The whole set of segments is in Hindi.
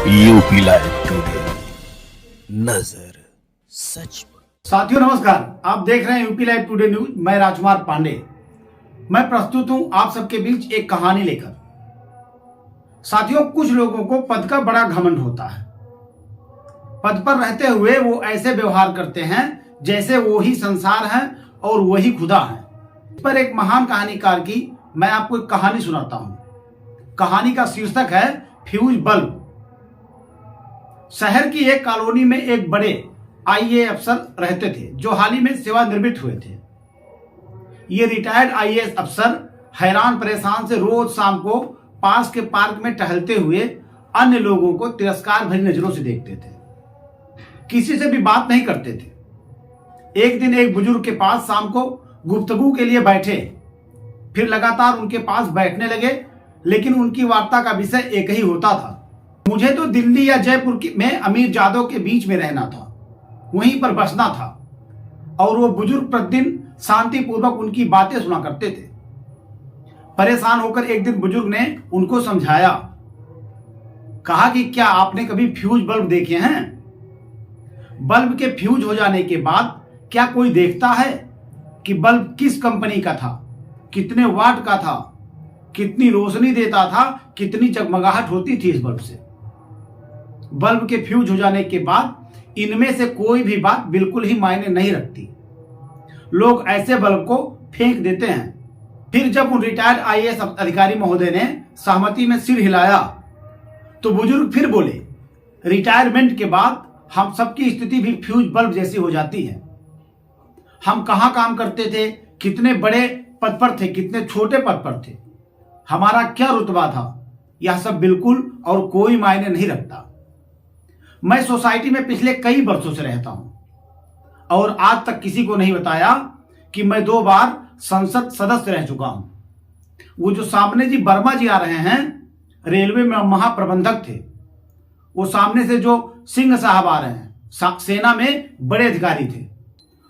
यूपी लाइव टुडे, नजर सच पर। साथियों नमस्कार, आप देख रहे हैं यूपी लाइव टुडे न्यूज। मैं राजकुमार पांडे। मैं प्रस्तुत हूं आप सबके बीच एक कहानी लेकर। साथियों, कुछ लोगों को पद का बड़ा घमंड होता है। पद पर रहते हुए वो ऐसे व्यवहार करते हैं जैसे वो ही संसार है और वही खुदा है। इस पर एक महान कहानीकार की मैं आपको एक कहानी सुनाता हूं। कहानी का शीर्षक है फ्यूज बल्ब। शहर की एक कॉलोनी में एक बड़े आईएएस अफसर रहते थे जो हाल ही में सेवानिवृत्त हुए थे। ये रिटायर्ड आईएएस अफसर हैरान परेशान से रोज शाम को पास के पार्क में टहलते हुए अन्य लोगों को तिरस्कार भरी नजरों से देखते थे। किसी से भी बात नहीं करते थे। एक दिन एक बुजुर्ग के पास शाम को गुफ्तगू के लिए बैठे, फिर लगातार उनके पास बैठने लगे, लेकिन उनकी वार्ता का विषय एक ही होता था। मुझे तो दिल्ली या जयपुर में अमीर जादों के बीच में रहना था, वहीं पर बसना था। और वो बुजुर्ग प्रतिदिन शांतिपूर्वक उनकी बातें सुना करते थे। परेशान होकर एक दिन बुजुर्ग ने उनको समझाया, कहा कि क्या आपने कभी फ्यूज बल्ब देखे हैं? बल्ब के फ्यूज हो जाने के बाद क्या कोई देखता है कि बल्ब किस कंपनी का था, कितने वाट का था, कितनी रोशनी देता था, कितनी जगमगाहट होती थी इस बल्ब से? बल्ब के फ्यूज हो जाने के बाद इनमें से कोई भी बात बिल्कुल ही मायने नहीं रखती। लोग ऐसे बल्ब को फेंक देते हैं। फिर जब उन रिटायर्ड आईएएस अधिकारी महोदय ने सहमति में सिर हिलाया तो बुजुर्ग फिर बोले, रिटायरमेंट के बाद हम सबकी स्थिति भी फ्यूज बल्ब जैसी हो जाती है। हम कहां काम करते थे, कितने बड़े पद पर थे, कितने छोटे पद पर थे, हमारा क्या रुतबा था, यह सब बिल्कुल और कोई मायने नहीं रखता। मैं सोसाइटी में पिछले कई वर्षों से रहता हूं और आज तक किसी को नहीं बताया कि मैं 2 बार संसद सदस्य रह चुका हूं। वो जो सामने जी वर्मा जी आ रहे हैं, रेलवे में महाप्रबंधक थे। वो सामने से जो सिंह साहब आ रहे हैं, सेना में बड़े अधिकारी थे।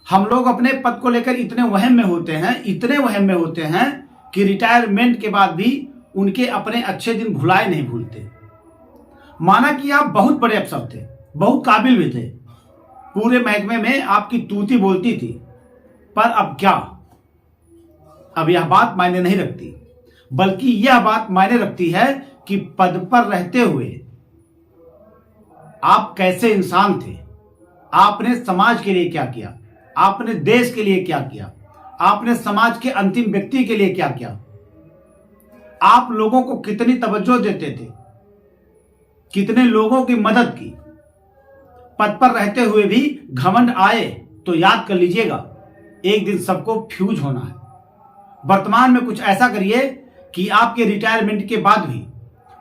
हम लोग अपने पद को लेकर इतने वहम में होते हैं कि रिटायरमेंट के बाद भी उनके अपने अच्छे दिन भुलाए नहीं भूलते। माना कि आप बहुत बड़े अफसर थे, बहुत काबिल भी थे, पूरे महकमे में आपकी तूती बोलती थी, पर अब क्या? अब यह बात मायने नहीं रखती, बल्कि यह बात मायने रखती है कि पद पर रहते हुए आप कैसे इंसान थे, आपने समाज के लिए क्या किया, आपने देश के लिए क्या किया, आपने समाज के अंतिम व्यक्ति के लिए क्या किया, आप लोगों को कितनी तवज्जो देते थे, कितने लोगों की मदद की। पद पर रहते हुए भी घमंड आए तो याद कर लीजिएगा, एक दिन सबको फ्यूज होना है। वर्तमान में कुछ ऐसा करिए कि आपके रिटायरमेंट के बाद भी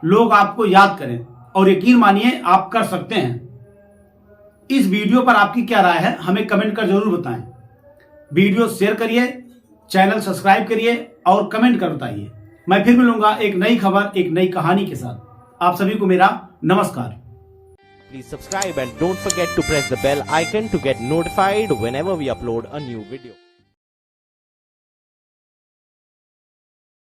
लोग आपको याद करें, और यकीन मानिए आप कर सकते हैं। इस वीडियो पर आपकी क्या राय है, हमें कमेंट कर जरूर बताएं। वीडियो शेयर करिए, चैनल सब्सक्राइब करिए और कमेंट कर बताइए। मैं फिर मिलूंगा एक नई खबर, एक नई कहानी के साथ। आप सभी को मेरा नमस्कार। Please subscribe and don't forget to press the bell icon to get notified whenever we upload a new video.